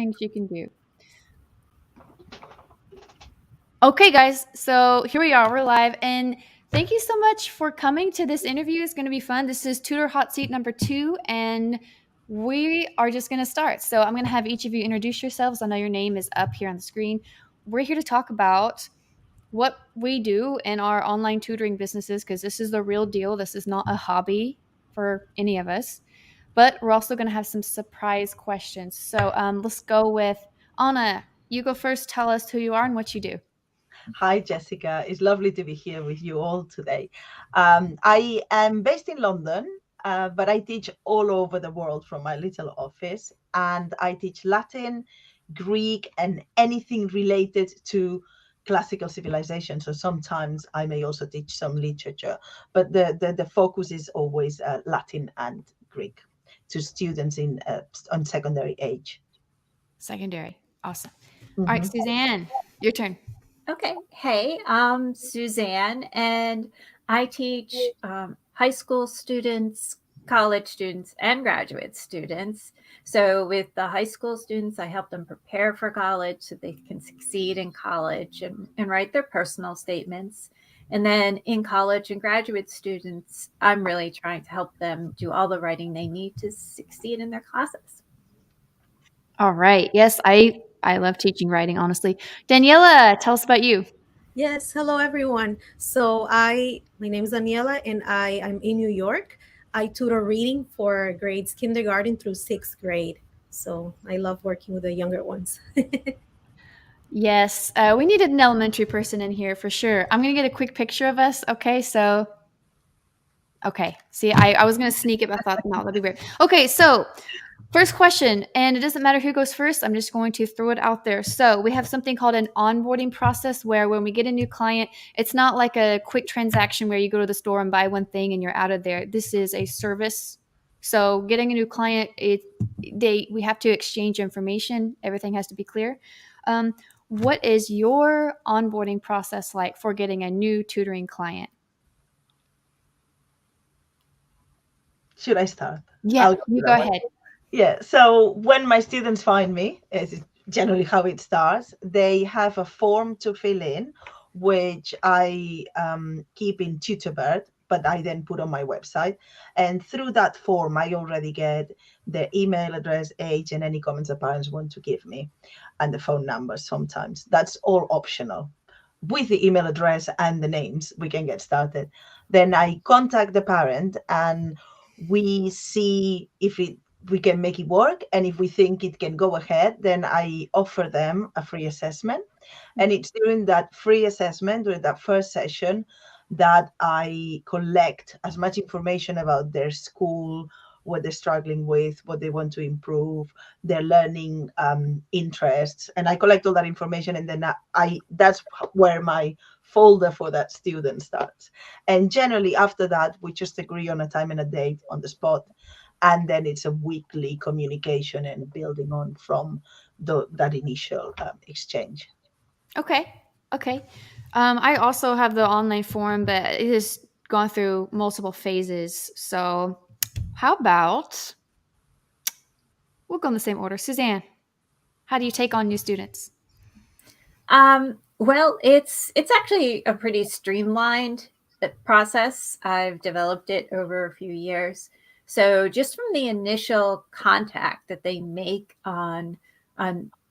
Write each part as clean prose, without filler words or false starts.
things you can do. Okay, guys, so here we are. We're live, and thank you so much for coming to this interview. It's going to be fun. This is Tutor Hot Seat number 2, and we are just going to start. So I'm going to have each of you introduce yourselves. I know your name is up here on the screen. We're here to talk about what we do in our online tutoring businesses because this is the real deal. This is not a hobby for any of us, but we're also going to have some surprise questions. So let's go with Anna. You go first. Tell us who you are and what you do. Hi, Jessica. It's lovely to be here with you all today. I am based in London, but I teach all over the world from my little office. And I teach Latin, Greek, and anything related to classical civilization. So sometimes I may also teach some literature, but the focus is always Latin and Greek to students on secondary age. Secondary. Awesome. All right, Mhm. Suzanne, your turn. Okay. Hey, I'm Suzanne, and I teach high school students, college students, and graduate students. So, with the high school students, I help them prepare for college so they can succeed in college and write their personal statements. And then in college and graduate students, I'm really trying to help them do all the writing they need to succeed in their classes. All right. Yes, I love teaching writing, honestly. Daniela, tell us about you. Yes, hello everyone. My name is Daniela and I'm in New York. I tutor reading for grades kindergarten through 6th grade. So I love working with the younger ones. Yes, we needed an elementary person in here for sure. I'm going to get a quick picture of us. Okay, so, okay. See, I was going to sneak it, but I thought, no, that'd be weird. Okay, so first question, and it doesn't matter who goes first. I'm just going to throw it out there. So we have something called an onboarding process where when we get a new client, it's not like a quick transaction where you go to the store and buy one thing and you're out of there. This is a service. So getting a new client, we have to exchange information. Everything has to be clear. What is your onboarding process like for getting a new tutoring client? Should I start? Yeah, I'll go you with go that one. ahead. Yeah. So when my students find me, is generally how it starts. They have a form to fill in, which I keep in Tutorbird, but I then put on my website. And through that form, I already get their email address, age, and any comments the parents want to give me, and the phone number sometimes. That's all optional. With the email address and the names, we can get started. Then I contact the parent and we see if we can make it work, and if we think it can go ahead, then I offer them a free assessment. And it's during that free assessment, during that first session, that I collect as much information about their school, what they're struggling with, what they want to improve, their learning interests, and I collect all that information, and then that's where my folder for that student starts. And generally after that, we just agree on a time and a date on the spot, and then it's a weekly communication and building on from that initial exchange. Okay. Okay. I also have the online form, but it has gone through multiple phases. So, how about we'll go in the same order? Suzanne, how do you take on new students? Well, it's actually a pretty streamlined process. I've developed it over a few years. So just from the initial contact that they make on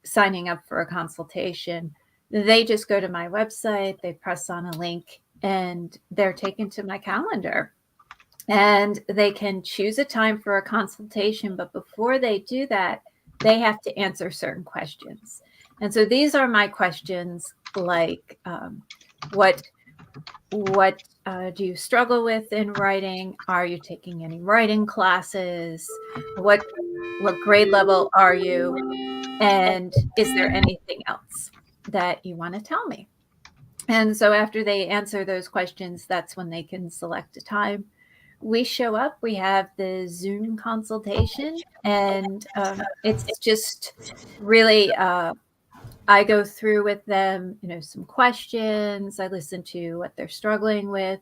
signing up for a consultation, they just go to my website, they press on a link, and they're taken to my calendar. And they can choose a time for a consultation, but before they do that, they have to answer certain questions. And so these are my questions, like what do you struggle with in writing? Are you taking any writing classes? What grade level are you? And is there anything else that you want to tell me? And so after they answer those questions, that's when they can select a time. We show up, we have the Zoom consultation, and it's just really I go through with them, some questions. I listen to what they're struggling with.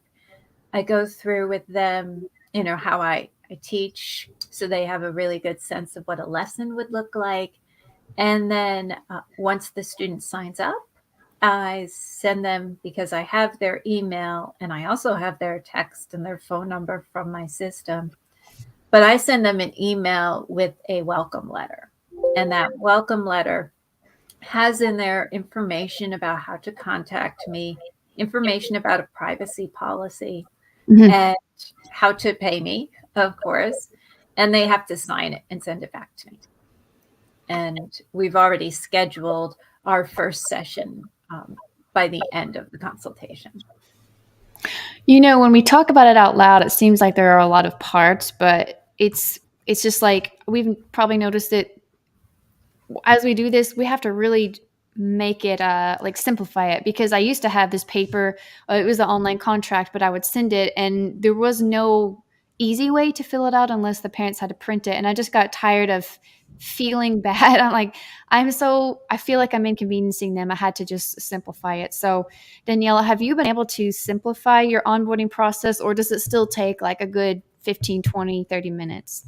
I go through with them, how I teach, so they have a really good sense of what a lesson would look like. And then once the student signs up, I send them, because I have their email and I also have their text and their phone number from my system, but I send them an email with a welcome letter. And that welcome letter has in there information about how to contact me, information about a privacy policy, Mhm. and how to pay me, of course. And they have to sign it and send it back to me. And we've already scheduled our first session by the end of the consultation. You know, when we talk about it out loud, it seems like there are a lot of parts, but it's just like we've probably noticed it as we do this, we have to really make it like simplify it, because I used to have this paper, it was an online contract, but I would send it and there was no easy way to fill it out unless the parents had to print it, and I just got tired of feeling bad. I'm like, I feel like I'm inconveniencing them. I had to just simplify it. So Daniela, have you been able to simplify your onboarding process, or does it still take like a good 15, 20, 30 minutes?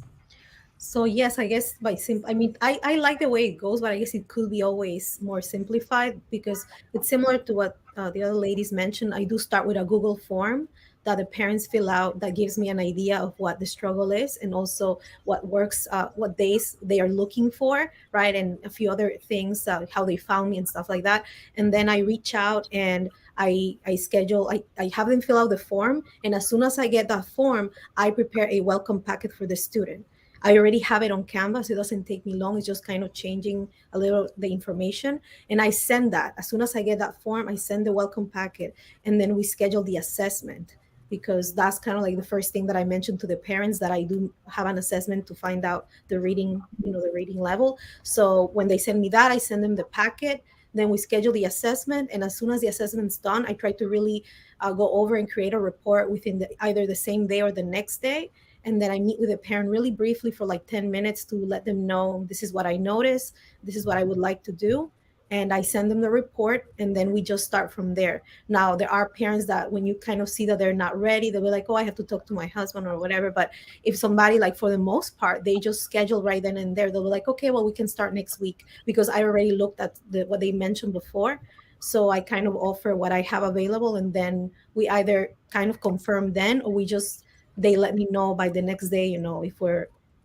So yes, I guess I mean, I like the way it goes, but I guess it could be always more simplified because it's similar to what the other ladies mentioned. I do start with a Google form that the parents fill out that gives me an idea of what the struggle is and also what works, what days they are looking for, right? And a few other things, how they found me and stuff like that. And then I reach out and I schedule, I have them fill out the form. And as soon as I get that form, I prepare a welcome packet for the student. I already have it on Canvas. It doesn't take me long. It's just kind of changing a little the information. And I send that. As soon as I get that form, I send the welcome packet. And then we schedule the assessment, because that's kind of like the first thing that I mentioned to the parents, that I do have an assessment to find out the reading, the reading level. So when they send me that, I send them the packet. Then we schedule the assessment. And as soon as the assessment's done, I try to really go over and create a report within either the same day or the next day. And then I meet with a parent really briefly for like 10 minutes to let them know this is what I noticed, this is what I would like to do. And I send them the report, and then we just start from there. Now, there are parents that when you kind of see that they're not ready, they'll be like, oh, I have to talk to my husband or whatever. But if somebody, like for the most part, they just schedule right then and there, they'll be like, okay, well, we can start next week, because I already looked at what they mentioned before. So I kind of offer what I have available, and then we either kind of confirm then, or they let me know by the next day,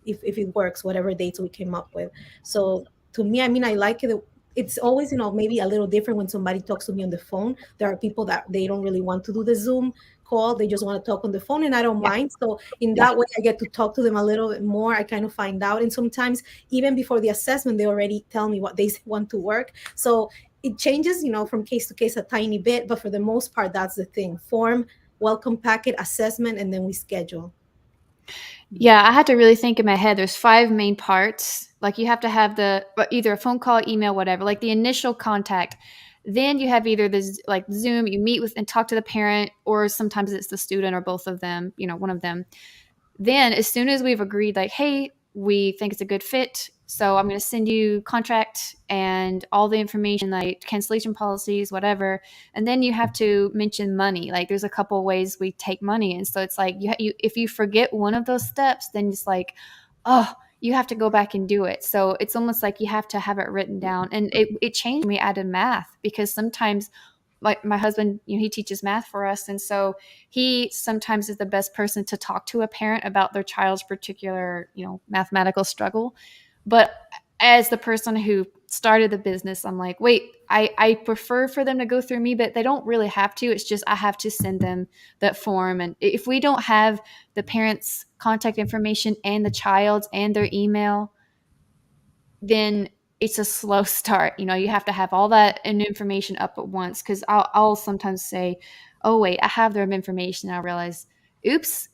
if it works, whatever dates we came up with. So to me, I mean, I like it. It's always, maybe a little different when somebody talks to me on the phone. There are people that they don't really want to do the Zoom call. They just want to talk on the phone, and I don't Yeah. mind. So in Yeah. that way, I get to talk to them a little bit more. I kind of find out. And sometimes even before the assessment, they already tell me what they want to work. So it changes, from case to case a tiny bit, but for the most part, that's the thing. Form, welcome packet, assessment, and then we schedule. Yeah, I had to really think in my head. There's 5 main parts. Like you have to have either a phone call, email, whatever, like the initial contact. Then you have either like Zoom, you meet with and talk to the parent, or sometimes it's the student or both of them, one of them. Then as soon as we've agreed, like, hey, we think it's a good fit, so I'm going to send you contract and all the information, like cancellation policies, whatever. And then you have to mention money. Like there's a couple of ways we take money, and so it's like if you forget one of those steps, then it's like, oh, you have to go back and do it. So it's almost like you have to have it written down. And it changed when we added math, because sometimes, like my husband, he teaches math for us, and so he sometimes is the best person to talk to a parent about their child's particular, mathematical struggle. But as the person who started the business, I'm like, wait, I prefer for them to go through me, but they don't really have to. It's just I have to send them that form. And if we don't have the parents' contact information and the child's and their email, then it's a slow start. You have to have all that information up at once, because I'll sometimes say, oh, wait, I have their information. And I realize, oops,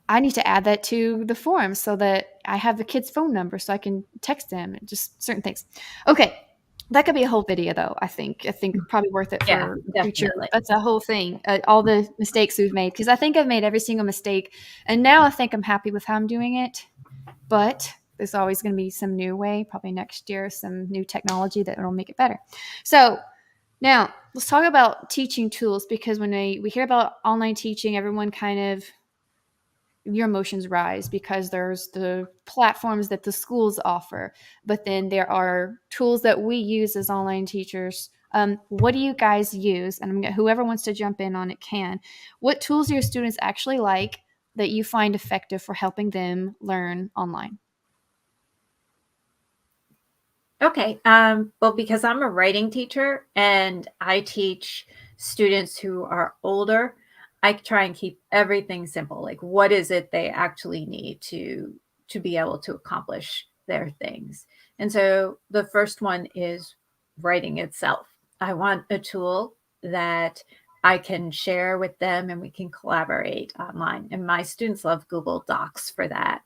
I need to add that to the form so that I have the kid's phone number so I can text them and just certain things. Okay. That could be a whole video, though. I think probably worth it Yeah, for future. definitely. That's a whole thing. All the mistakes we've made, because I think I've made every single mistake, and now I think I'm happy with how I'm doing it. But there's always going to be some new way, probably next year, some new technology that will make it better. So now let's talk about teaching tools, because when we hear about online teaching, everyone kind of your emotions rise because there's the platforms that the schools offer, but then there are tools that we use as online teachers. What do you guys use? And whoever wants to jump in on it can. What tools do your students actually like that you find effective for helping them learn online? Okay. Well, because I'm a writing teacher and I teach students who are older, I try and keep everything simple. Like, what is it they actually need to be able to accomplish their things? And so the first one is writing itself. I want a tool that I can share with them and we can collaborate online. And my students love Google Docs for that.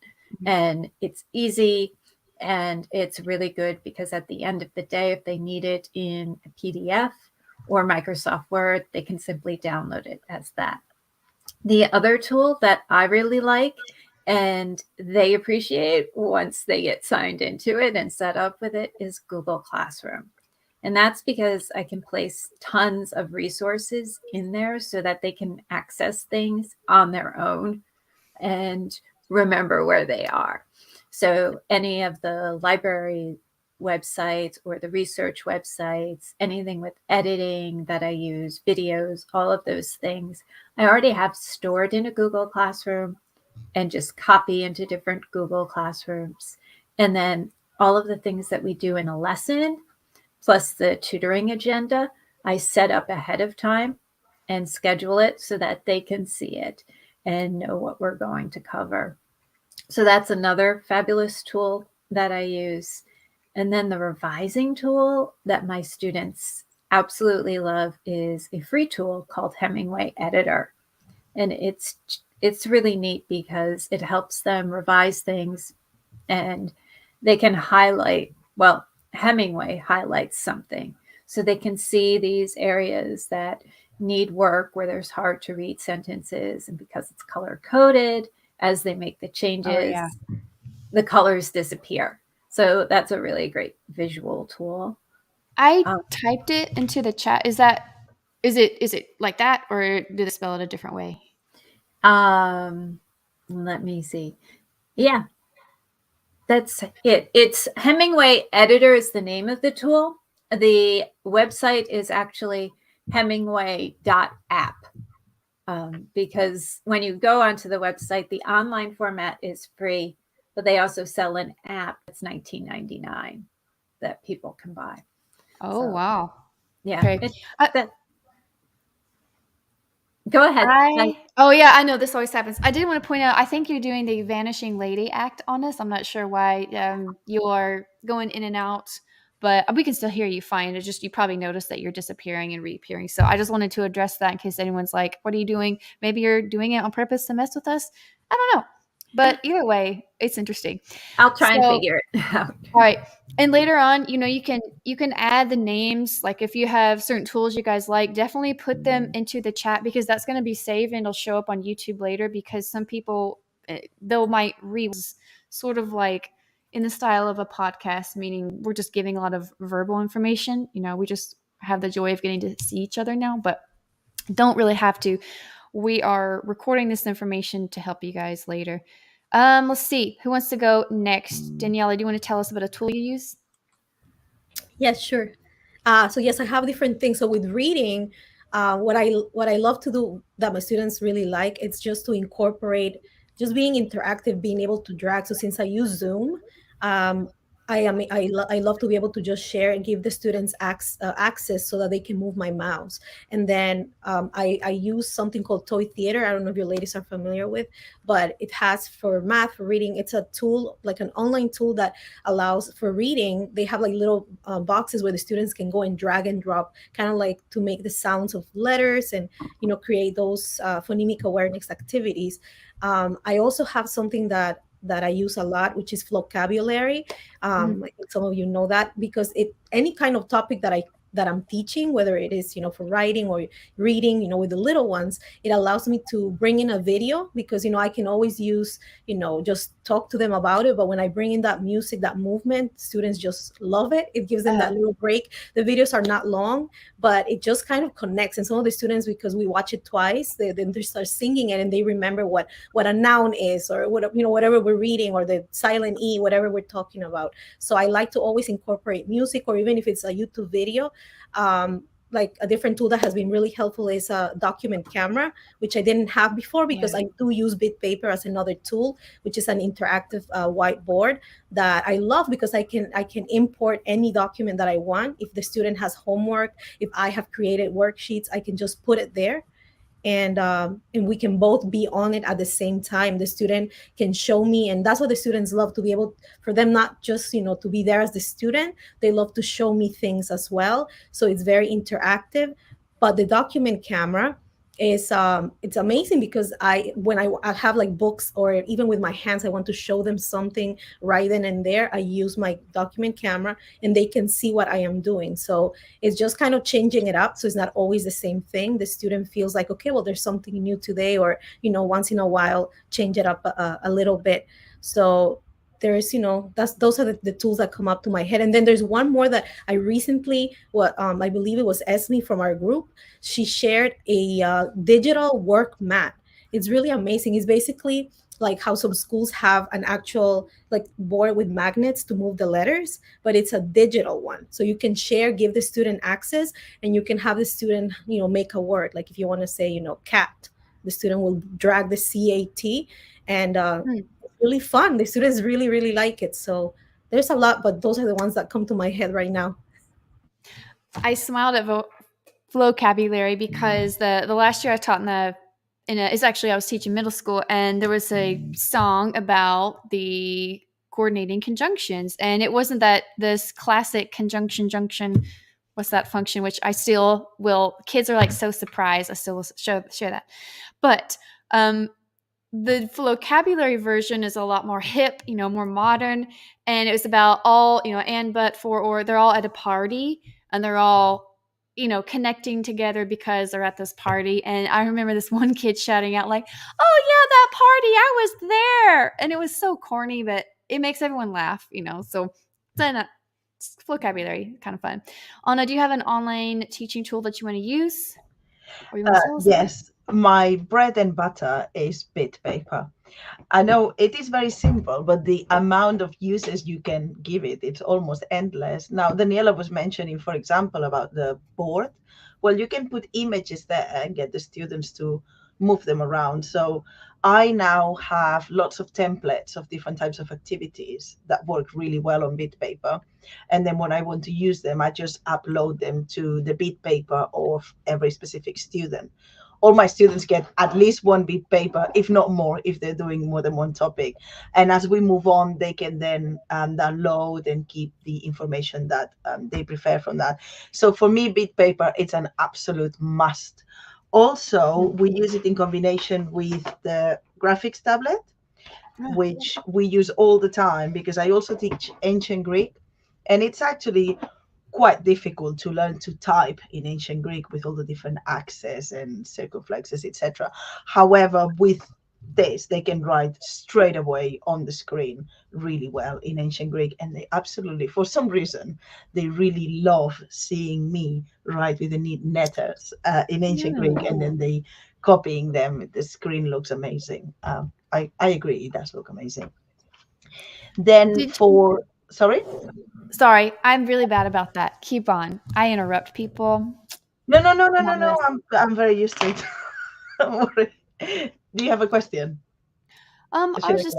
And it's easy. And it's really good because at the end of the day, if they need it in a PDF or Microsoft Word, they can simply download it as that. The other tool that I really like and they appreciate once they get signed into it and set up with it is Google Classroom. And that's because I can place tons of resources in there so that they can access things on their own and remember where they are. So any of the library websites or the research websites, anything with editing that I use, videos, all of those things, I already have stored in a Google Classroom and just copy into different Google Classrooms. And then all of the things that we do in a lesson, plus the tutoring agenda, I set up ahead of time and schedule it so that they can see it and know what we're going to cover. So that's another fabulous tool that I use. And then the revising tool that my students absolutely love is a free tool called Hemingway Editor. And it's really neat because it helps them revise things and they can highlight, well, Hemingway highlights something. So they can see these areas that need work where there's hard to read sentences. And because it's color coded, as they make the changes, the colors disappear. So that's a really great visual tool. I typed it into the chat. Is it like that, or did it spell it a different way? Let me see. Yeah, that's it. It's Hemingway Editor is the name of the tool. The website is actually hemingway.app. Because when you go onto the website, the online format is free, but they also sell an app that's $19.99 that people can buy. Oh, wow. Yeah. Okay. Go ahead. Oh, yeah, I know this always happens. I did want to point out, I think you're doing the Vanishing Lady act on us. I'm not sure why you are going in and out, but we can still hear you fine. It's just you probably noticed that you're disappearing and reappearing. So I just wanted to address that in case anyone's like, what are you doing? Maybe you're doing it on purpose to mess with us. I don't know. But either way, it's interesting. I'll try and figure it out. All right. And later on, you can add the names. Like if you have certain tools you guys like, definitely put them into the chat because that's going to be saved and it'll show up on YouTube later because some people they might read sort of like in the style of a podcast, meaning we're just giving a lot of verbal information. We just have the joy of getting to see each other now, but don't really have to. We are recording this information to help you guys later. Let's see. Who wants to go next? Daniela, do you want to tell us about a tool you use? Yes, sure. So yes, I have different things. So with reading, what I love to do that my students really like, it's just to incorporate just being interactive, being able to drag. So since I use Zoom, I love to be able to just share and give the students access so that they can move my mouse. And then I use something called Toy Theater. I don't know if your ladies are familiar with, but it has for math, for reading. It's a tool, like an online tool that allows for reading. They have like little boxes where the students can go and drag and drop, kind of like to make the sounds of letters and, create those phonemic awareness activities. I also have something that I use a lot, which is vocabulary. I think some of you know that because any kind of topic that that I'm teaching, whether it is, for writing or reading, with the little ones, it allows me to bring in a video because, I can always use, just talk to them about it. But when I bring in that music, that movement, students just love it. It gives them that little break. The videos are not long, but it just kind of connects. And some of the students, because we watch it twice, then they start singing it and they remember what a noun is, or whatever we're reading, or the silent E, whatever we're talking about. So I like to always incorporate music, or even if it's a YouTube video. Like a different tool that has been really helpful is a document camera, which I didn't have before because I do use BitPaper as another tool, which is an interactive whiteboard that I love because I can import any document that I want. If the student has homework, if I have created worksheets, I can just put it there, and we can both be on it at the same time. The student can show me, and that's what the students love, to be able, for them, not just to be there as the student, they love to show me things as well. So it's very interactive. But the document camera is it's amazing because when I have like books, or even with my hands, I want to show them something right then and there, I use my document camera and they can see what I am doing. So it's just kind of changing it up, so it's not always the same thing. The student feels like, okay, well, there's something new today, or once in a while change it up a little bit. So there's those are the tools that come up to my head. And then there's one more that I recently, I believe it was Esme from our group, she shared a digital work mat. It's really amazing. It's basically like how some schools have an actual like board with magnets to move the letters, but it's a digital one. So you can share, give the student access, and you can have the student, make a word. Like if you want to say, cat, the student will drag the CAT, and it's really fun. The students really, really like it. So there's a lot, but those are the ones that come to my head right now. I smiled at vocabulary because the last year I taught it's actually, I was teaching middle school, and there was a song about the coordinating conjunctions, and it wasn't that this classic conjunction junction, what's that function, which I still will, kids are like so surprised, I still will share that. But the vocabulary version is a lot more hip, more modern, and it was about all, and, but, for, or, they're all at a party, and they're all connecting together because they're at this party. And I remember this one kid shouting out like, "Oh yeah, that party, I was there." And it was so corny, but it makes everyone laugh, so then vocabulary, kind of fun. Anna, do you have an online teaching tool that you want to use, or you want to tell us? Yes, my bread and butter is BitPaper. I know it is very simple, but the amount of uses you can give it, it's almost endless. Now, Daniela was mentioning, for example, about the board. Well, you can put images there and get the students to move them around. So I now have lots of templates of different types of activities that work really well on BitPaper. And then when I want to use them, I just upload them to the BitPaper of every specific student. All my students get at least one BitPaper, if not more, if they're doing more than one topic. And as we move on, they can then download and keep the information that they prefer from that. So for me, BitPaper, it's an absolute must. Also, we use it in combination with the graphics tablet, which we use all the time because I also teach ancient Greek. And it's actually quite difficult to learn to type in ancient Greek with all the different axes and circumflexes, etc. However, with this, they can write straight away on the screen really well in ancient Greek, and they absolutely, for some reason, they really love seeing me write with the neat letters in ancient Greek, and then they copying them. The screen looks amazing. I agree, it does look amazing. Then Sorry, I'm really bad about that. Keep on. I interrupt people. No. I'm very used to it. Don't worry. Do you have a question? I was just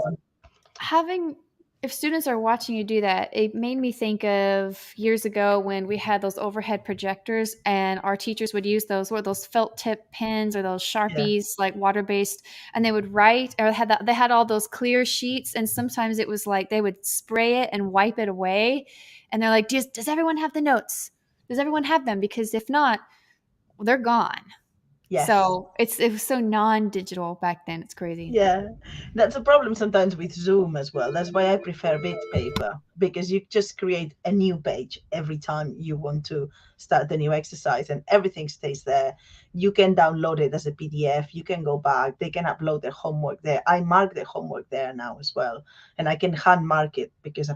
having, if students are watching you do that, it made me think of years ago when we had those overhead projectors, and our teachers would use those felt tip pens or those Sharpies, like water-based, and they would write, or they had all those clear sheets, and sometimes it was like they would spray it and wipe it away, and they're like, does everyone have the notes? Does everyone have them? Because if not, they're gone. Yes. So it was so non-digital back then. It's crazy. Yeah, that's a problem sometimes with Zoom as well. That's why I prefer bit paper, because you just create a new page every time you want to start the new exercise, and everything stays there. You can download it as a PDF. You can go back. They can upload their homework there. I mark their homework there now as well, and I can hand mark it because I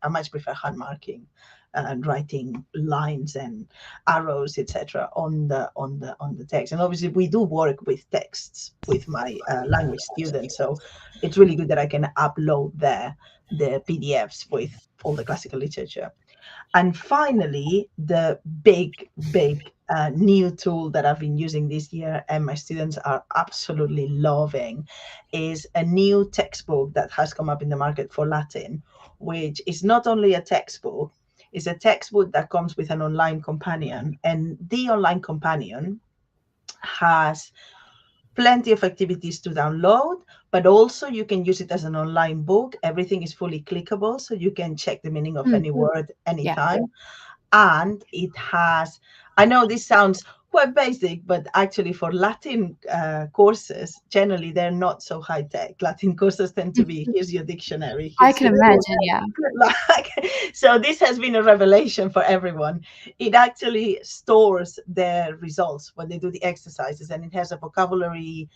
much prefer hand marking and writing lines and arrows, etc., on the text. And obviously we do work with texts with my language students, so it's really good that I can upload there the PDFs with all the classical literature. And finally, the big new tool that I've been using this year and my students are absolutely loving is a new textbook that has come up in the market for Latin, which is not only a textbook, it's a textbook that comes with an online companion. And the online companion has plenty of activities to download, but also you can use it as an online book. Everything is fully clickable, so you can check the meaning of any word anytime. And it has, I know this sounds quite basic, but actually for Latin courses, generally they're not so high tech. Latin courses tend to be, here's your dictionary, I here's can your imagine, yeah. good luck. So this has been a revelation for everyone. It actually stores their results when they do the exercises, and it has a vocabulary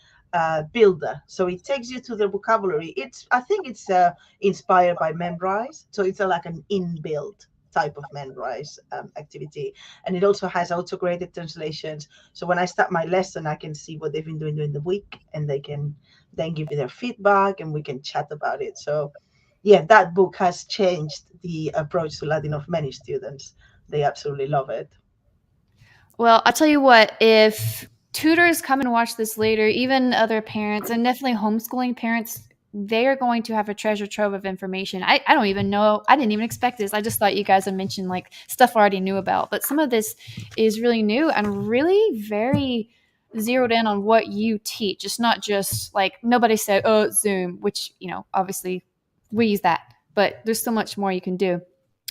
builder. So it takes you to the vocabulary. I think it's inspired by Memrise. So it's like an inbuilt type of Memrise activity. And it also has auto-graded translations. So when I start my lesson, I can see what they've been doing during the week, and they can then give me their feedback and we can chat about it. So yeah, that book has changed the approach to Latin of many students. They absolutely love it. Well, I'll tell you what, if tutors come and watch this later, even other parents, and definitely homeschooling parents, they are going to have a treasure trove of information. I don't even know. I didn't even expect this. I just thought you guys would mention like stuff I already knew about. But some of this is really new and really very zeroed in on what you teach. It's not just like nobody said, oh, Zoom, which, obviously we use that. But there's so much more you can do.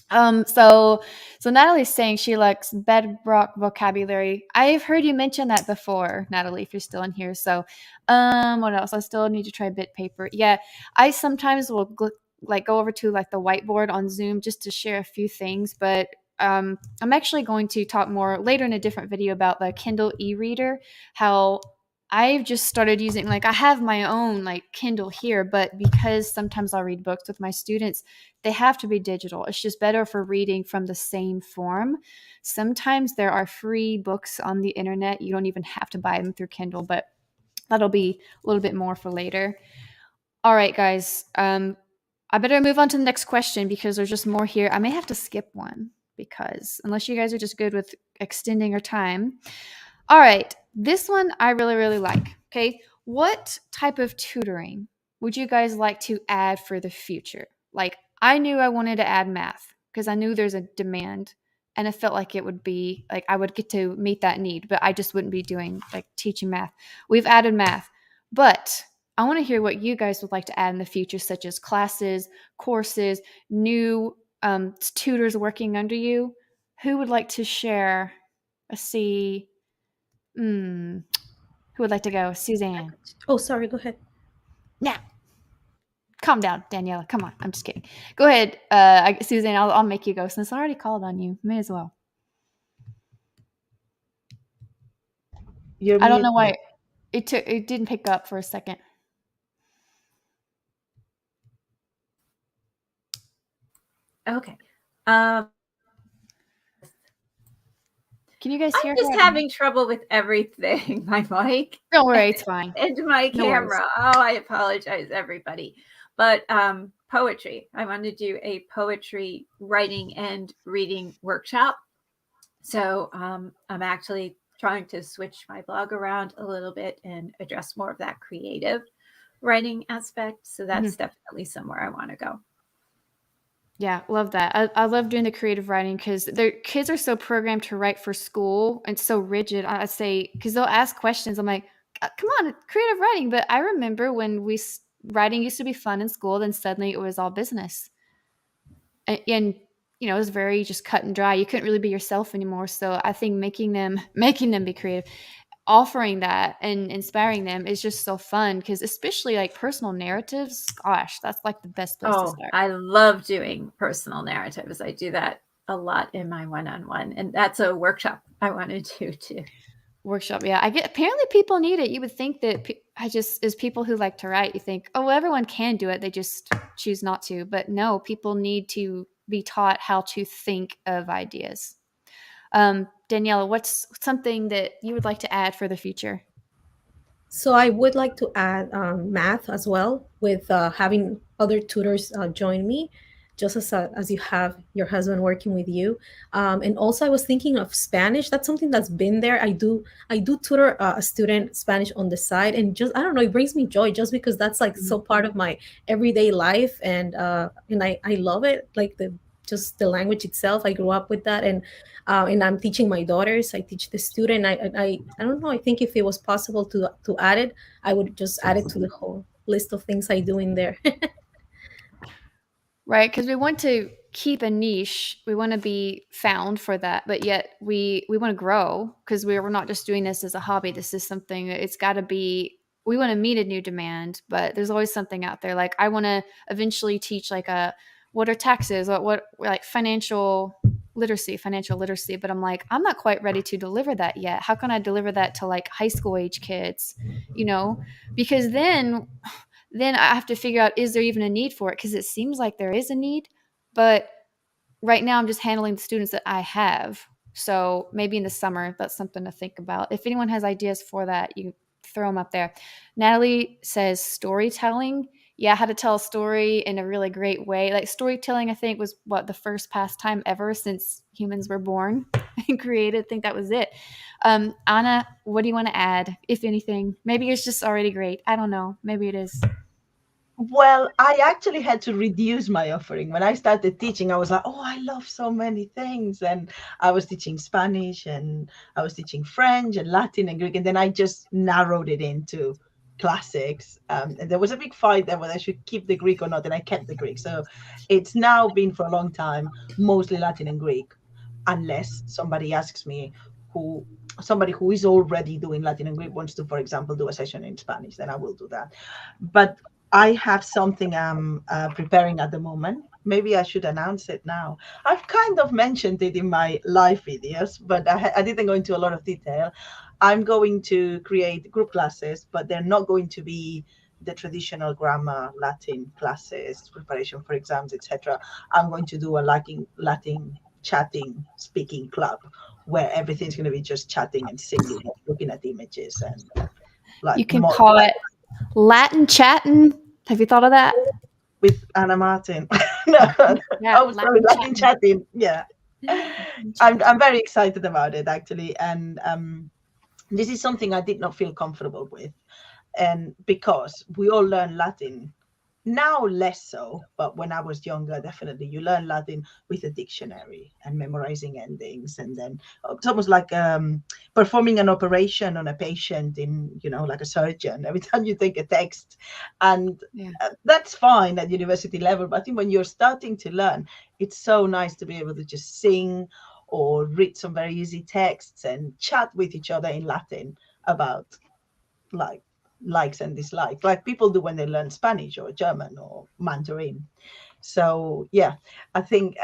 So Natalie's saying she likes bedrock vocabulary. I've heard you mention that before, Natalie, if you're still in here. So, what else? I still need to try bit paper. Yeah, I sometimes will go over to like the whiteboard on Zoom just to share a few things, but I'm actually going to talk more later in a different video about the Kindle e-reader, how I've just started using, like, I have my own like Kindle here, but because sometimes I'll read books with my students, they have to be digital. It's just better for reading from the same form. Sometimes there are free books on the internet. You don't even have to buy them through Kindle, but that'll be a little bit more for later. All right, guys. I better move on to the next question because there's just more here. I may have to skip one because unless you guys are just good with extending your time. All right. This one I really, really like. Okay. What type of tutoring would you guys like to add for the future? Like, I knew I wanted to add math because I knew there's a demand and it felt like it would be like I would get to meet that need, but I just wouldn't be doing like teaching math. We've added math, but I want to hear what you guys would like to add in the future, such as classes, courses, new tutors working under you. Who would like to share? Let's see. Who would like to go? Suzanne. Oh, sorry. Go ahead. Now, calm down, Daniela. Come on. I'm just kidding. Go ahead, Suzanne. I'll make you go since I already called on you. May as well. I don't know why it didn't pick up for a second. Okay. Can you guys hear? I'm just having trouble with everything. My mic. Don't worry, it's fine. And my camera. Oh, I apologize, everybody. But poetry. I want to do a poetry writing and reading workshop. So I'm actually trying to switch my blog around a little bit and address more of that creative writing aspect. So that's definitely somewhere I want to go. Yeah, love that. I love doing the creative writing because their kids are so programmed to write for school and so rigid. I say because they'll ask questions. I'm like, come on, creative writing. But I remember when writing used to be fun in school, then suddenly it was all business, and it was very just cut and dry. You couldn't really be yourself anymore. So I think making them be creative. offering that and inspiring them is just so fun, because especially like personal narratives, gosh, that's like the best place to Oh, start. I love doing personal narratives. I do that a lot in my one-on-one, and that's a workshop I want to do too. Workshop, yeah. I get, apparently people need it. You would think that as people who like to write, you think, oh, everyone can do it, they just choose not to. But no, people need to be taught how to think of ideas. Daniela, what's something that you would like to add for the future? So I would like to add math as well, with having other tutors join me, just as you have your husband working with you. And also, I was thinking of Spanish. That's something that's been there. I do tutor a student Spanish on the side, and just I don't know, it brings me joy just because that's like so part of my everyday life, and I love it. Like just the language itself. I grew up with that, and I'm teaching my daughters. I teach the student. I don't know. I think if it was possible to add it, I would just add it to the whole list of things I do in there. Right, because we want to keep a niche. We want to be found for that, but yet we want to grow, because we're not just doing this as a hobby. This is something that it's got to be. We want to meet a new demand, but there's always something out there. Like I want to eventually teach like a what are taxes, what like financial literacy. But I'm like, I'm not quite ready to deliver that yet. How can I deliver that to like high school age kids? You know, because then I have to figure out, is there even a need for it? Because it seems like there is a need, but right now I'm just handling the students that I have. So maybe in the summer, that's something to think about. If anyone has ideas for that, you throw them up there. Natalie says storytelling. Yeah, how to tell a story in a really great way. Like storytelling, I think, was the first pastime ever since humans were born and created. I think that was it. Anna, what do you want to add, if anything? Maybe it's just already great. I don't know. Maybe it is. Well, I actually had to reduce my offering. When I started teaching, I was like, oh, I love so many things. And I was teaching Spanish, and I was teaching French and Latin and Greek. And then I just narrowed it into classics. And there was a big fight there whether I should keep the Greek or not. And I kept the Greek. So it's now been for a long time, mostly Latin and Greek, unless somebody who is already doing Latin and Greek wants to, for example, do a session in Spanish, then I will do that. But I have something I'm preparing at the moment. Maybe I should announce it now. I've kind of mentioned it in my live videos, but I didn't go into a lot of detail. I'm going to create group classes, but they're not going to be the traditional grammar Latin classes, preparation for exams, etc. I'm going to do a Latin chatting speaking club where everything's going to be just chatting and singing, looking at images and You can call it Latin chatting. Have you thought of that? with Anna Martin. No, Yeah, oh, sorry, Latin chatting. Yeah, I'm very excited about it actually, and this is something I did not feel comfortable with, and because we all learn Latin now, less so, but when I was younger, definitely you learn Latin with a dictionary and memorizing endings, and then it's almost like performing an operation on a patient in, like a surgeon. Every time you take a text, and that's fine at university level. But I think when you're starting to learn, it's so nice to be able to just sing or read some very easy texts and chat with each other in Latin about likes and dislikes, like people do when they learn Spanish or German or Mandarin. So yeah, I think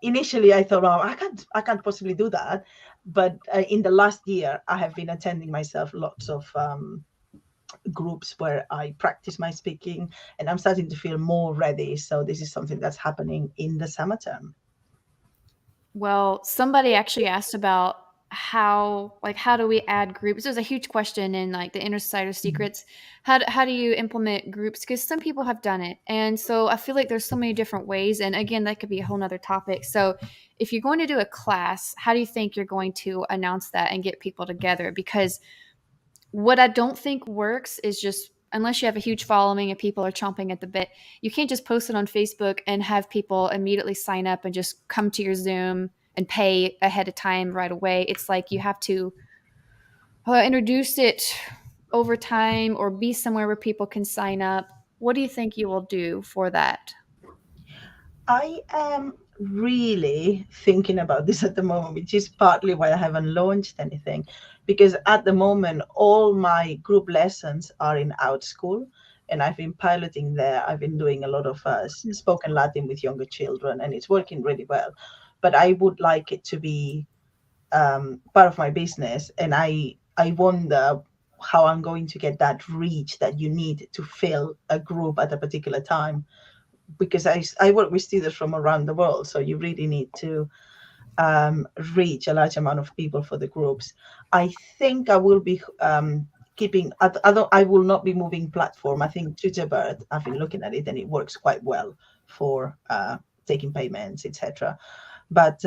initially I thought, oh, I can't possibly do that. But in the last year, I have been attending myself lots of groups where I practice my speaking, and I'm starting to feel more ready. So this is something that's happening in the summer term. Well, somebody actually asked about how do we add groups? There's a huge question in like the Inner Cider Secrets. How do you implement groups? Because some people have done it. And so I feel like there's so many different ways. And again, that could be a whole nother topic. So if you're going to do a class, how do you think you're going to announce that and get people together? Because what I don't think works is just, unless you have a huge following and people are chomping at the bit, you can't just post it on Facebook and have people immediately sign up and just come to your Zoom and pay ahead of time right away. It's like you have to introduce it over time or be somewhere where people can sign up. What do you think you will do for that? I am really thinking about this at the moment, which is partly why I haven't launched anything, because at the moment all my group lessons are in Outschool, and I've been piloting there. I've been doing a lot of spoken Latin with younger children, and it's working really well. But I would like it to be part of my business, and I wonder how I'm going to get that reach that you need to fill a group at a particular time, because I work with students from around the world, so you really need to reach a large amount of people for the groups. I think I will be keeping, although I will not be moving platform. I think Tutorbird, I've been looking at it and it works quite well for taking payments, etc. But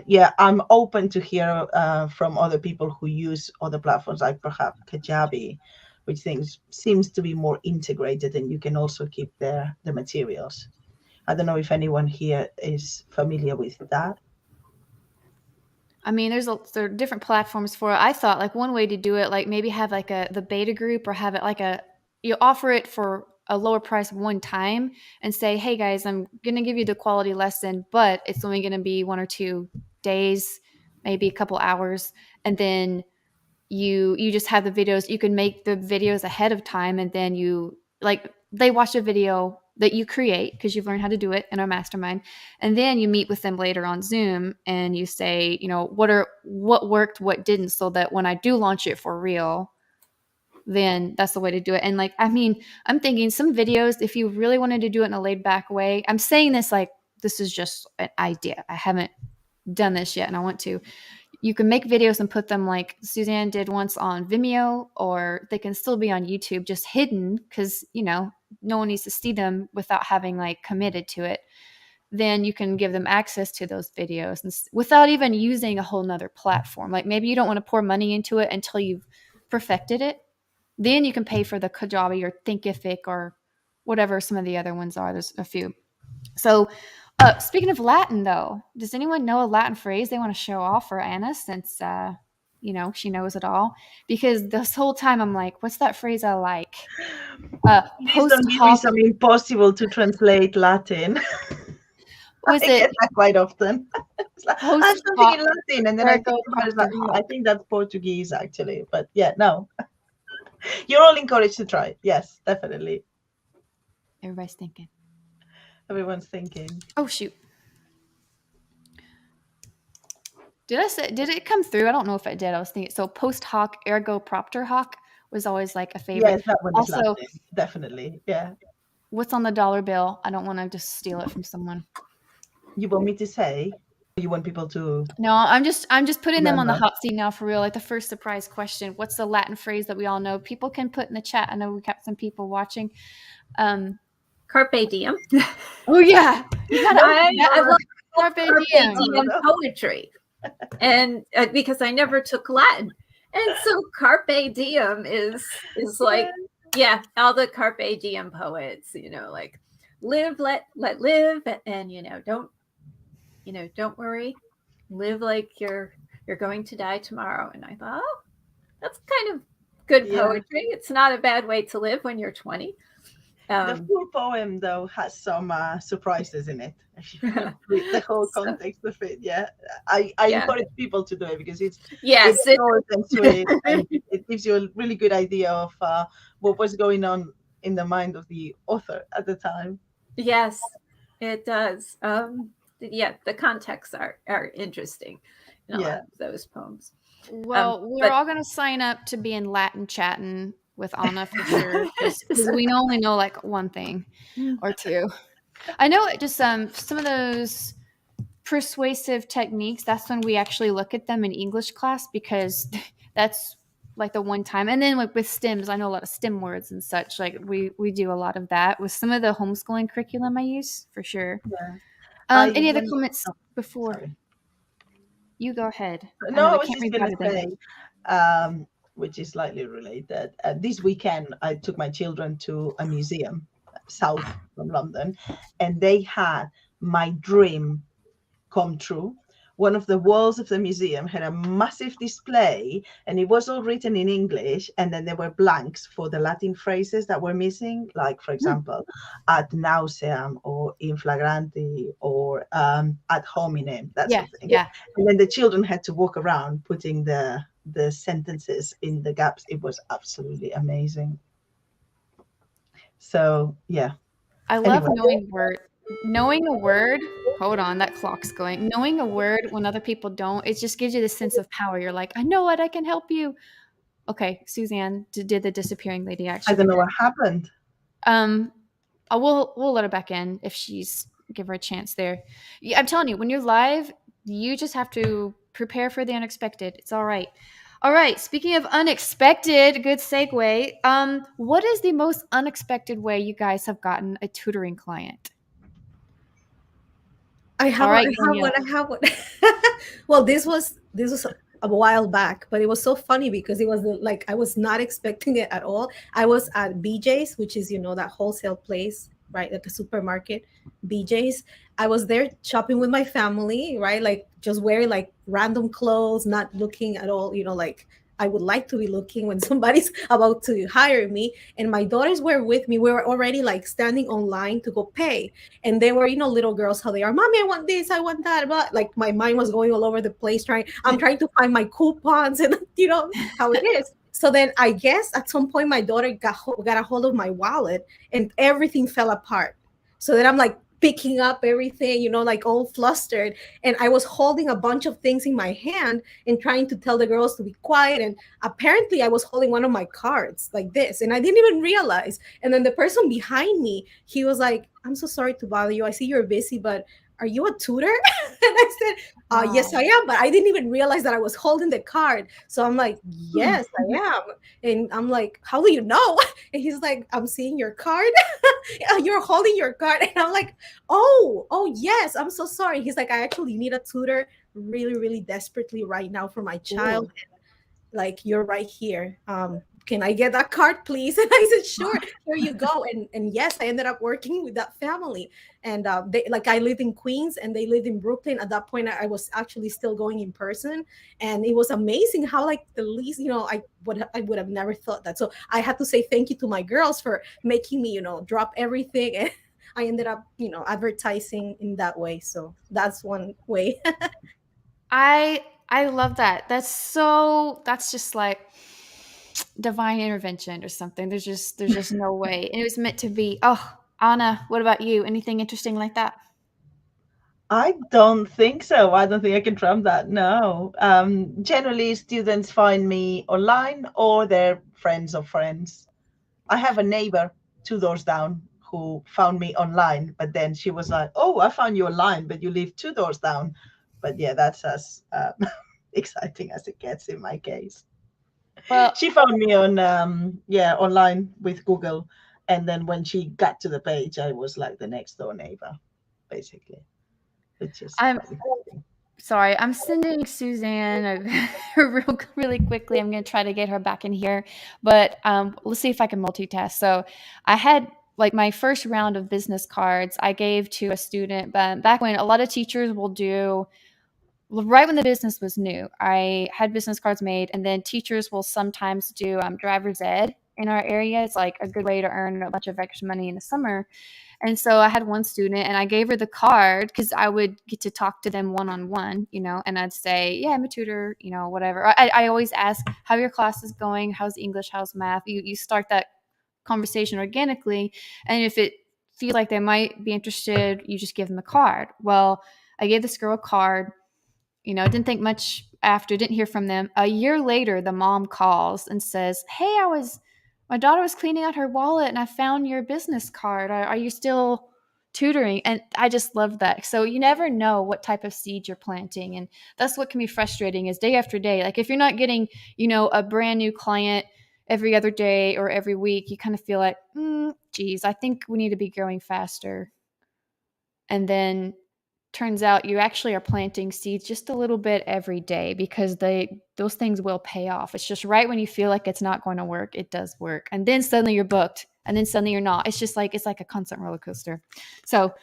yeah, I'm open to hear from other people who use other platforms, like perhaps Kajabi, which things seems to be more integrated, and you can also keep the materials. I don't know if anyone here is familiar with that. I mean, there are different platforms for it. I thought like one way to do it, like maybe have like the beta group, or have it like you offer it for a lower price one time and say, hey guys, I'm gonna give you the quality lesson, but it's only gonna be 1 or 2 days, maybe a couple hours, and then you just have the videos. You can make the videos ahead of time, and then they watch a video that you create because you've learned how to do it in our mastermind, and then you meet with them later on Zoom and you say, what worked, what didn't, so that when I do launch it for real, then that's the way to do it. And like, I mean, I'm thinking some videos, if you really wanted to do it in a laid back way, I'm saying this like this is just an idea, I haven't done this yet and I want to. You can make videos and put them like Suzanne did once on Vimeo, or they can still be on YouTube, just hidden, because no one needs to see them without having like committed to it. Then you can give them access to those videos without even using a whole nother platform. Like maybe you don't want to pour money into it until you've perfected it. Then you can pay for the Kajabi or Thinkific or whatever some of the other ones are. There's a few. So speaking of Latin, though, does anyone know a Latin phrase they want to show off for Anna, since she knows it all? Because this whole time I'm like, what's that phrase I like? Please don't give me some impossible to translate Latin. Was I it get that quite often? It's like, I have something in Latin, and then I think about it, like, I think that's Portuguese actually. But yeah, no. You're all encouraged to try. Yes, definitely. Everybody's thinking. Everyone's thinking. Oh shoot! Did it come through? I don't know if it did. I was thinking. So post hoc ergo propter hoc was always like a favorite. Yes, that one is also Latin, definitely. Yeah. What's on the dollar bill? I don't want to just steal it from someone. You want me to say? You want people to? No, I'm just putting them on the hot seat now for real. Like the first surprise question: what's the Latin phrase that we all know? People can put in the chat. I know we got some people watching. Carpe diem. Oh yeah, I love carpe diem poetry, and because I never took Latin, and so carpe diem is like, yeah, all the carpe diem poets, like live, let live, and don't worry, live like you're going to die tomorrow. And I thought, oh, that's kind of good poetry. It's not a bad way to live when you're 20. The full poem, though, has some surprises in it. If you read the whole context of it, I encourage people to do it because it's short and sweet, and it gives you a really good idea of what was going on in the mind of the author at the time. Yes, it does. The contexts are interesting in a lot of those poems. Well, we're all going to sign up to be in Latin chatting with Anna for sure, because we only know like one thing or two. I know just some of those persuasive techniques. That's when we actually look at them in English class, because that's like the one time. And then like with stems, I know a lot of stem words and such. Like we do a lot of that with some of the homeschooling curriculum I use for sure. Yeah. Any other comments before? Sorry. You go ahead. No, I was just going to say, which is slightly related. This weekend, I took my children to a museum south from London, and they had my dream come true, one of the walls of the museum had a massive display, and it was all written in English, and then there were blanks for the Latin phrases that were missing, like, for example, ad nauseam or in flagranti or ad hominem, that sort of thing. Yeah. And then the children had to walk around putting the sentences in the gaps. It was absolutely amazing. So yeah, I love Anyway. knowing a word. Hold on, that clock's going. Knowing a word when other people don't, it just gives you this sense of power. You're like, I know it, I can help you. Okay, Suzanne did the disappearing lady I actually. don't know what happened. We'll let her back in if she's give her a chance there. Yeah, I'm telling you, when you're live, you just have to prepare for the unexpected. It's all right. All right. Speaking of unexpected, good segue. What is the most unexpected way you guys have gotten a tutoring client? I have All right, one. I have one. Well, this was a while back, but it was so funny because it was like I was not expecting it at all. I was at BJ's, which is that wholesale place, right, at the supermarket. BJ's. I was there shopping with my family, right, like just wearing like random clothes, not looking at all, like I would like to be looking when somebody's about to hire me. And my daughters were with me. We were already like standing online to go pay, and they were little girls how they are. Mommy, I want this, I want that, but like my mind was going all over the place I'm trying to find my coupons, and how it is. So then I guess at some point my daughter got a hold of my wallet, and everything fell apart. So then I'm like picking up everything, like all flustered, and I was holding a bunch of things in my hand and trying to tell the girls to be quiet, and apparently I was holding one of my cards like this, and I didn't even realize. And then the person behind me, he was like, I'm so sorry to bother you, I see you're busy, but are you a tutor? And I said, yes, I am. But I didn't even realize that I was holding the card. So I'm like, yes, I am. And I'm like, how do you know? And he's like, I'm seeing your card. You're holding your card. And I'm like, oh, yes, I'm so sorry. He's like, I actually need a tutor really, really desperately right now for my child. Like, you're right here. Can I get that card, please? And I said, sure, here you go. And yes, I ended up working with that family. And I lived in Queens and they lived in Brooklyn. At that point, I was actually still going in person. And it was amazing how like the least, I would have never thought that. So I had to say thank you to my girls for making me, drop everything. And I ended up, advertising in that way. So that's one way. I love that. That's just like divine intervention or something. There's just no way. And it was meant to be. Oh, Anna, what about you? Anything interesting like that? I don't think so. I don't think I can trump that. No. Generally, students find me online or their friends of friends. I have a neighbor 2 doors down who found me online, but then she was like, "Oh, I found you online, but you live 2 doors down." But yeah, that's as exciting as it gets in my case. Well, She found me on online with Google, and then when she got to the page, I was like the next door neighbor, basically. Which is sorry, I'm sending Suzanne really quickly. I'm going to try to get her back in here, but let's see if I can multitask. So I had like my first round of business cards I gave to a student, but back when a lot of teachers will do, right when the business was new, I had business cards made, and then teachers will sometimes do driver's ed in our area. It's like a good way to earn a bunch of extra money in the summer. And so I had one student and I gave her the card because I would get to talk to them one-on-one, and I'd say, yeah, I'm a tutor, whatever. I always ask, how are your classes going? How's English? How's math? You start that conversation organically. And if it feels like they might be interested, you just give them a card. Well, I gave this girl a card, didn't think much after, didn't hear from them. A year later, the mom calls and says, hey, my daughter was cleaning out her wallet and I found your business card. Are you still tutoring? And I just love that. So you never know what type of seed you're planting. And that's what can be frustrating is day after day. Like if you're not getting, a brand new client every other day or every week, you kind of feel like, geez, I think we need to be growing faster. And then turns out you actually are planting seeds just a little bit every day because those things will pay off. It's just right when you feel like it's not going to work, it does work. And then suddenly you're booked and then suddenly you're not. It's like a constant roller coaster. So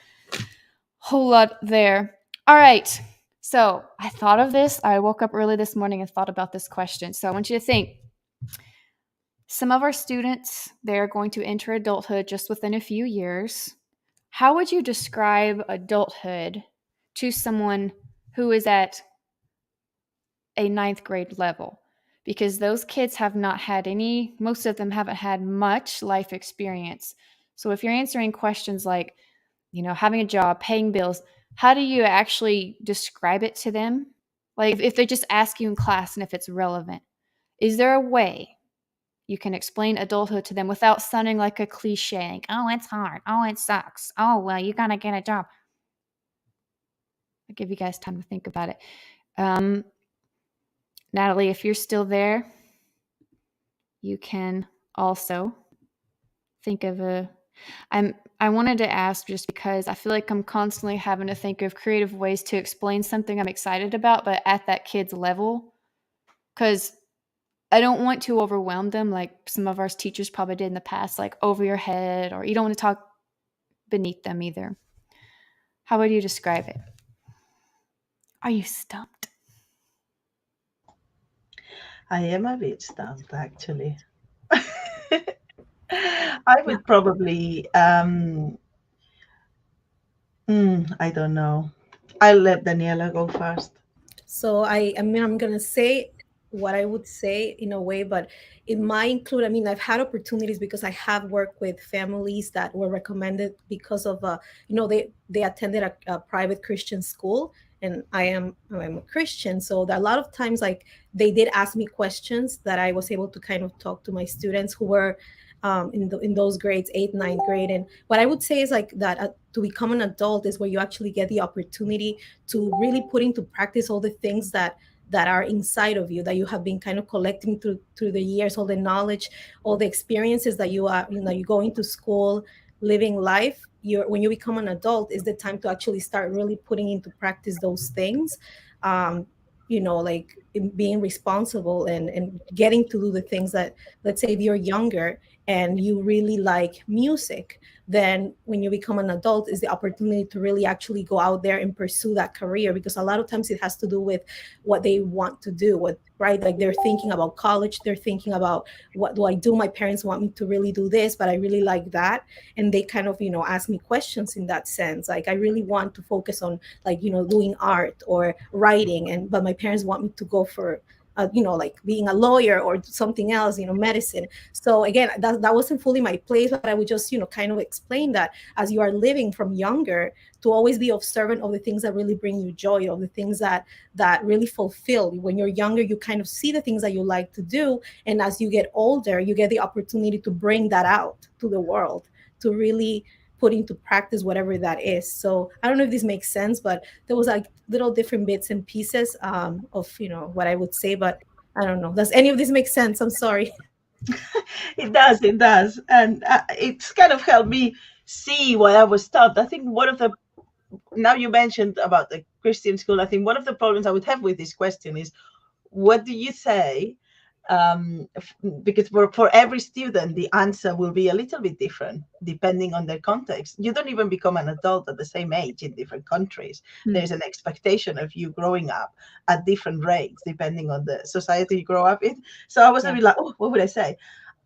whole lot there. All right. So I thought of this. I woke up early this morning and thought about this question. So I want you to think. Some of our students, they're going to enter adulthood just within a few years. How would you describe adulthood to someone who is at a ninth grade level? Because those kids have not had most of them haven't had much life experience. So if you're answering questions like, having a job, paying bills, how do you actually describe it to them? Like if they just ask you in class and if it's relevant, is there a way you can explain adulthood to them without sounding like a cliche? Like, oh, it's hard. Oh, it sucks. Oh, well, you got to get a job. I'll give you guys time to think about it. Natalie, if you're still there, you can also think of I wanted to ask just because I feel like I'm constantly having to think of creative ways to explain something I'm excited about, but at that kid's level, because I don't want to overwhelm them like some of our teachers probably did in the past, like over your head, or you don't want to talk beneath them either. How would you describe it? Are you stumped? I am a bit stumped, actually. I would probably, I don't know. I'll let Daniela go first. So I mean, I'm gonna say what I would say in a way, but it might include. I mean, I've had opportunities because I have worked with families that were recommended because of, they attended a private Christian school, and I'm a Christian, so that a lot of times like they did ask me questions that I was able to kind of talk to my students who were in those grades, 8th, 9th grade. And what I would say is like that to become an adult is where you actually get the opportunity to really put into practice all the things that are inside of you, that you have been kind of collecting through the years, all the knowledge, all the experiences that you go into school, living life. When you become an adult is the time to actually start really putting into practice those things. Like in being responsible and getting to do the things that, let's say if you're younger and you really like music, then when you become an adult is the opportunity to really actually go out there and pursue that career, because a lot of times it has to do with what they want to do, right? Like they're thinking about college, they're thinking about, what do I do? My parents want me to really do this, but I really like that. And they kind of, ask me questions in that sense. Like I really want to focus on like, doing art or writing, but my parents want me to go for like being a lawyer or something else, medicine. So again, that wasn't fully my place, but I would just, kind of explain that as you are living from younger, to always be observant of the things that really bring you joy, of the things that really fulfill. When you're younger, you kind of see the things that you like to do. And as you get older, you get the opportunity to bring that out to the world, to really put into practice whatever that is. So I don't know if this makes sense, but there was like little different bits and pieces of what I would say, but I don't know. Does any of this make sense? I'm sorry. It does, and it's kind of helped me see why I was stopped. I think now you mentioned about the Christian school, I think one of the problems I would have with this question is, what do you say? Because for every student, the answer will be a little bit different depending on their context. You don't even become an adult at the same age in different countries. There's an expectation of you growing up at different rates depending on the society you grow up in. So I was a bit like, oh, what would I say?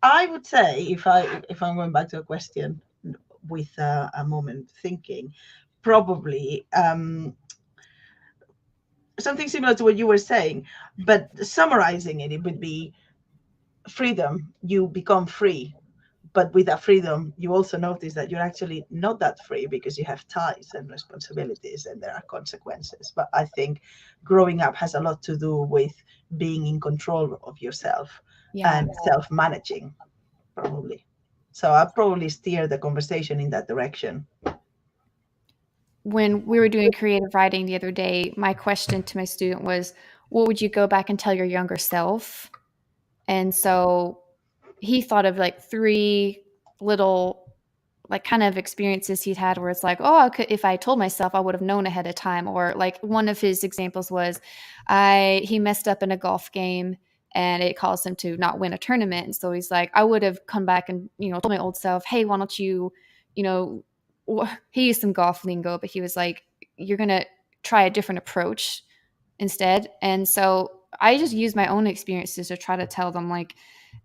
I would say, if I'm going back to a question with a moment thinking, probably something similar to what you were saying, but summarizing it would be freedom. You become free, but with that freedom, you also notice that you're actually not that free because you have ties and responsibilities and there are consequences. But I think growing up has a lot to do with being in control of yourself and self-managing, probably. So I'll probably steer the conversation in that direction. When we were doing creative writing the other day, my question to my student was, what would you go back and tell your younger self? And so he thought of like 3 little like kind of experiences he'd had where it's like, oh, if I told myself, I would have known ahead of time. Or like one of his examples was he messed up in a golf game and it caused him to not win a tournament. And so he's like, I would have come back and, told my old self, hey, why don't you, he used some golf lingo, but he was like, you're going to try a different approach instead. And so I just use my own experiences to try to tell them, like,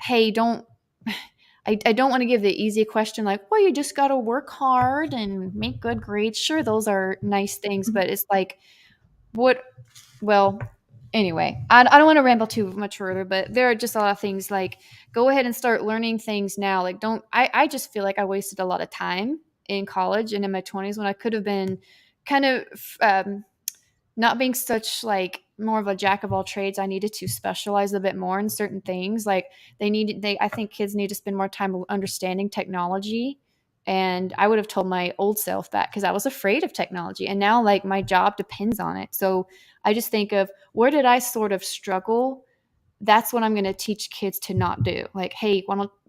hey, I don't want to give the easy question like, well, you just got to work hard and make good grades. Sure, those are nice things, but it's like, what? Well, anyway, I don't want to ramble too much further, but there are just a lot of things like, go ahead and start learning things now. Like, I just feel like I wasted a lot of time in college and in my 20s when I could have been kind of not being such like more of a jack of all trades. I needed to specialize a bit more in certain things. Like I think kids need to spend more time understanding technology. And I would have told my old self that because I was afraid of technology. And now like my job depends on it. So I just think of where did I sort of struggle? That's what I'm going to teach kids to not do. Like, hey,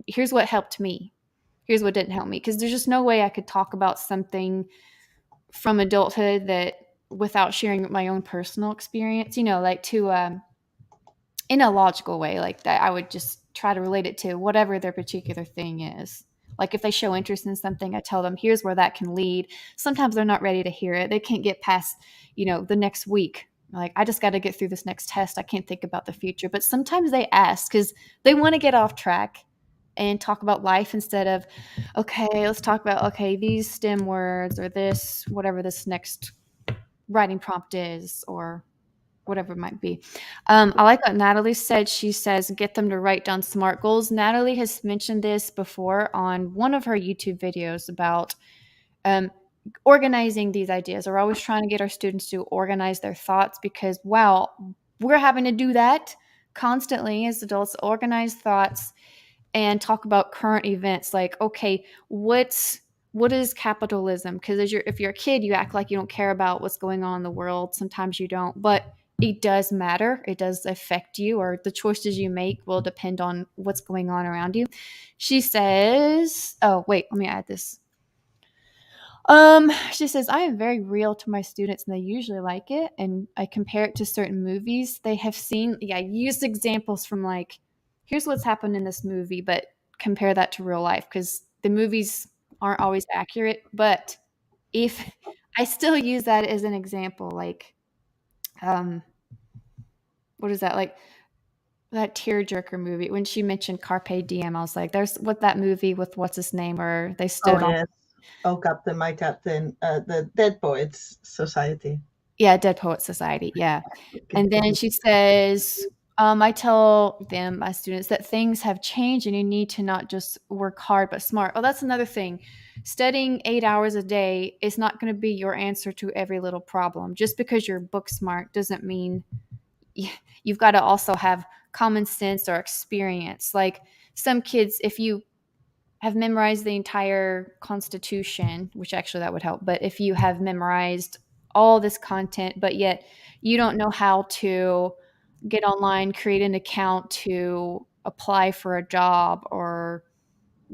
here's what helped me. Here's what didn't help me. Because there's just no way I could talk about something from adulthood that without sharing my own personal experience, like to in a logical way, like that I would just try to relate it to whatever their particular thing is. Like if they show interest in something, I tell them here's where that can lead. Sometimes they're not ready to hear it. They can't get past the next week. Like, I just got to get through this next test. I can't think about the future. But sometimes they ask because they want to get off track and talk about life instead of, okay, let's talk about, these STEM words or this, whatever this next writing prompt is or whatever it might be. I like what Natalie said. She says, get them to write down SMART goals. Natalie has mentioned this before on one of her YouTube videos about organizing these ideas. We're always trying to get our students to organize their thoughts because, wow, we're having to do that constantly as adults, organize thoughts and talk about current events. Like, okay, what is capitalism? Because if you're a kid, you act like you don't care about what's going on in the world. Sometimes you don't, but it does matter. It does affect you, or the choices you make will depend on what's going on around you. She says, oh, wait, let me add this. She says, I am very real to my students and they usually like it. And I compare it to certain movies they have seen. Yeah, use examples from like, here's what's happened in this movie, but compare that to real life because the movies aren't always accurate. But if I still use that as an example, like, what is that? Like that tearjerker movie. When she mentioned Carpe Diem, I was like, there's what that movie with what's his name where they stood on. Yes. Oh, Captain, my Captain, the Dead Poets Society. Yeah, Dead Poets Society. Yeah. And then she says, I tell them, my students, that things have changed and you need to not just work hard, but smart. Oh, that's another thing. Studying 8 hours a day is not going to be your answer to every little problem. Just because you're book smart doesn't mean you've got to also have common sense or experience. Like some kids, if you have memorized the entire Constitution, which actually that would help, but if you have memorized all this content, but yet you don't know how to get online, create an account to apply for a job or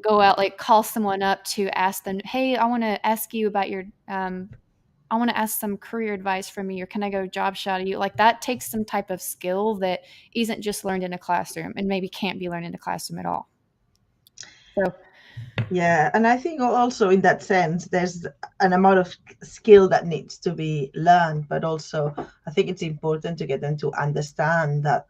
go out, like call someone up to ask them, hey, I want to ask you about your, I want to ask some career advice from you, or can I go job shadow you? Like that takes some type of skill that isn't just learned in a classroom and maybe can't be learned in a classroom at all. So yeah, and I think also in that sense, there's an amount of skill that needs to be learned, but also I think it's important to get them to understand that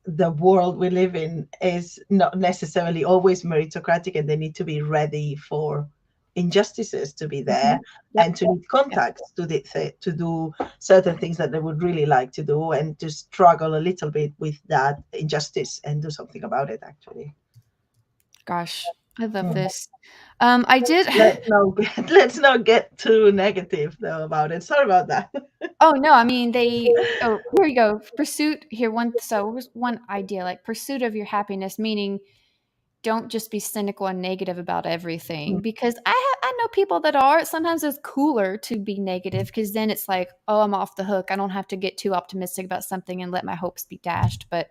the world we live in is not necessarily always meritocratic and they need to be ready for injustices to be there and to need contacts to do certain things that they would really like to do and to struggle a little bit with that injustice and do something about it actually. Gosh, I love this. I did. Let's not get too negative though about it. Sorry about that. Oh no, I mean here you go. Pursuit here was one idea, like pursuit of your happiness, meaning don't just be cynical and negative about everything because I know people that are. Sometimes it's cooler to be negative because then it's like, oh, I'm off the hook. I don't have to get too optimistic about something and let my hopes be dashed. But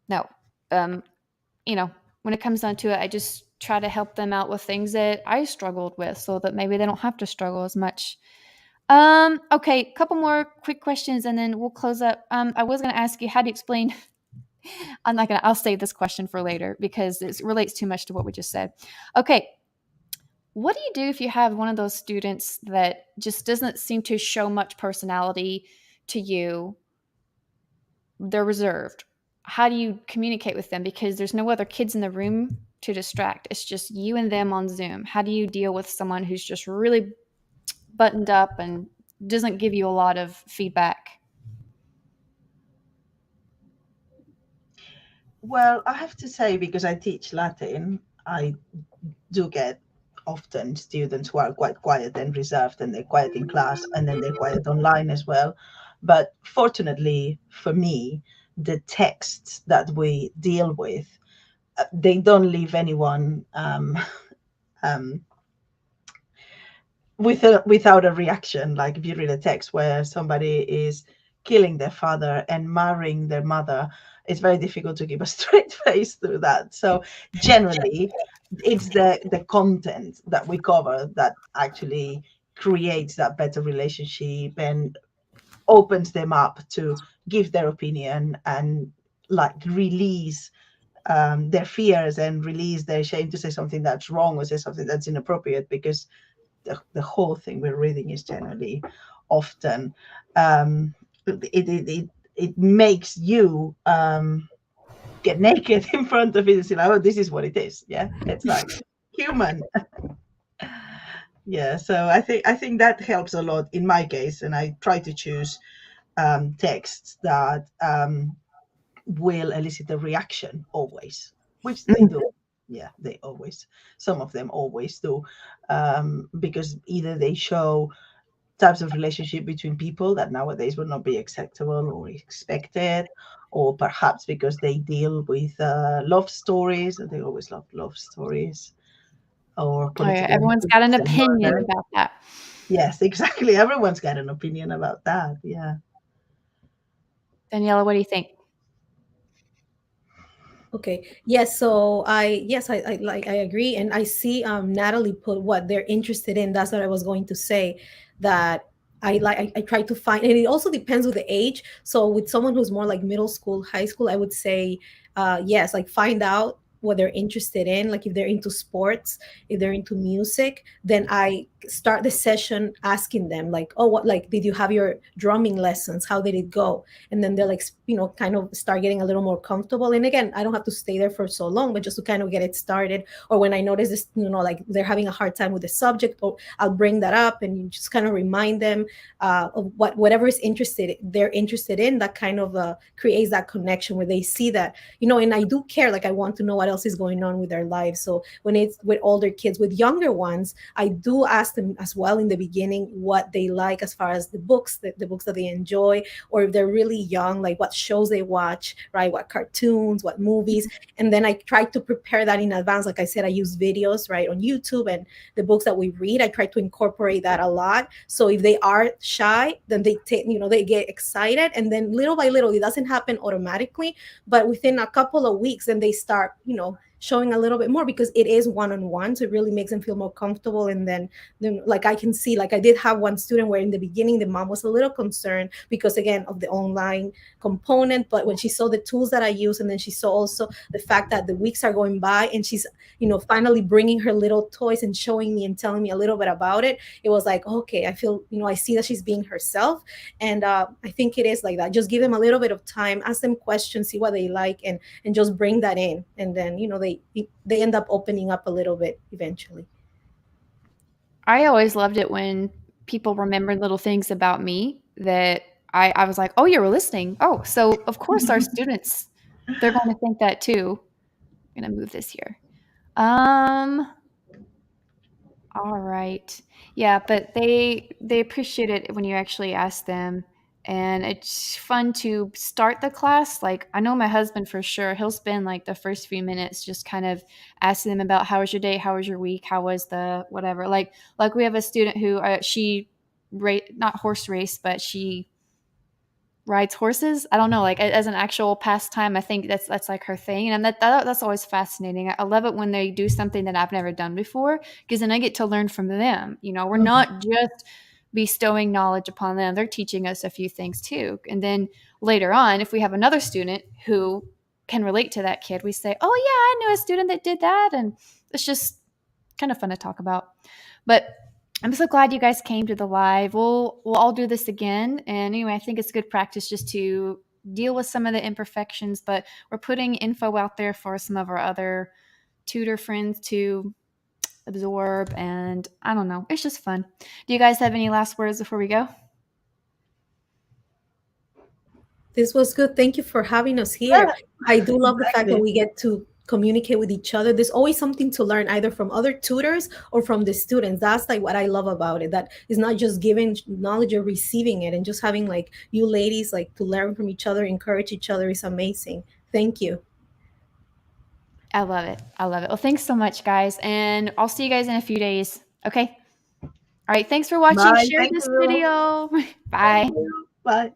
no, when it comes down to it, I just try to help them out with things that I struggled with so that maybe they don't have to struggle as much. Okay, a couple more quick questions and then we'll close up. I was going to ask you, how do you explain? I'll save this question for later because it relates too much to what we just said. Okay. What do you do if you have one of those students that just doesn't seem to show much personality, to you, they're reserved. How do you communicate with them? Because there's no other kids in the room to distract. It's just you and them on Zoom. How do you deal with someone who's just really buttoned up and doesn't give you a lot of feedback? Well, I have to say, because I teach Latin, I do get often students who are quite quiet and reserved, and they're quiet in class and then they're quiet online as well. But fortunately for me, the texts that we deal with, they don't leave anyone um, without a reaction. Like if you read a text where somebody is killing their father and marrying their mother, it's very difficult to keep a straight face through that. So generally, it's the content that we cover that actually creates that better relationship and opens them up to give their opinion and like release their fears and release their shame to say something that's wrong or say something that's inappropriate, because the whole thing we're reading is generally often it makes you get naked in front of it and say, like, oh, this is what it is. Yeah, it's like human. Yeah, so I think that helps a lot in my case, and I try to choose texts that will elicit a reaction always, which they do. Yeah, they always, some of them always do, because either they show types of relationship between people that nowadays would not be acceptable or expected, or perhaps because they deal with love stories, and they always love love stories, or Oh, yeah. political Everyone's got an intrigue and opinion murder. about that. Yes, exactly. Everyone's got an opinion about that. Yeah. Daniela, what do you think? Okay. Yes. So I agree, and I see Natalie put what they're interested in. That's what I was going to say. That I try to find, and it also depends with the age. So with someone who's more like middle school, high school, I would say yes, like find out what they're interested in. Like if they're into sports, if they're into music, then I start the session asking them like, oh, what, like, did you have your drumming lessons? How did it go? And then they're like, kind of start getting a little more comfortable. And again, I don't have to stay there for so long, but just to kind of get it started. Or when I notice this, like they're having a hard time with the subject, or I'll bring that up and you just kind of remind them of whatever is they're interested in. That kind of creates that connection where they see that, and I do care. Like I want to know what else is going on with their lives. So when it's with older kids, with younger ones, I do ask them as well in the beginning what they like as far as the books, the books that they enjoy, or if they're really young, like what shows they watch, right? What cartoons, what movies. And then I try to prepare that in advance. Like I said, I use videos, right, on YouTube, and the books that we read, I try to incorporate that a lot. So if they are shy, then they take, they get excited. And then little by little, it doesn't happen automatically, but within a couple of weeks, then they start, showing a little bit more, because it is one-on-one, so it really makes them feel more comfortable. And then like I can see, like I did have one student where in the beginning the mom was a little concerned because again of the online component, but when she saw the tools that I use, and then she saw also the fact that the weeks are going by and she's finally bringing her little toys and showing me and telling me a little bit about it, it was like, okay, I feel, I see that she's being herself. And I think it is like that. Just give them a little bit of time, ask them questions, see what they like, and just bring that in, and then they end up opening up a little bit eventually. I always loved it when people remembered little things about me that I was like, oh, you were listening. Oh, so of course our students, they're going to think that too. I'm going to move this here. All right. Yeah, but they appreciate it when you actually ask them, and it's fun to start the class. Like I know my husband for sure, he'll spend like the first few minutes just kind of asking them about how was your day, how was your week, how was the whatever. Like we have a student who she not horse race, but she rides horses. I don't know, like as an actual pastime. I think that's like her thing, and that's always fascinating. I love it when they do something that I've never done before, because then I get to learn from them. We're not just bestowing knowledge upon them; they're teaching us a few things too. And then later on, if we have another student who can relate to that kid, we say, "Oh yeah, I knew a student that did that," and it's just kind of fun to talk about. But I'm so glad you guys came to the live. We'll all do this again. And anyway, I think it's good practice just to deal with some of the imperfections, but we're putting info out there for some of our other tutor friends to absorb. And I don't know, it's just fun. Do you guys have any last words before we go? This was good. Thank you for having us here. Yeah, I do love the fact that exactly. we get to communicate with each other. There's always something to learn, either from other tutors or from the students. That's like what I love about it. That is not just giving knowledge or receiving it, and just having like you ladies like to learn from each other, encourage each other is amazing. Thank you. I love it. I love it. Well, thanks so much, guys. And I'll see you guys in a few days. Okay. All right. Thanks for watching. Bye. Share Thank this you. video. Bye. Thank you. Bye.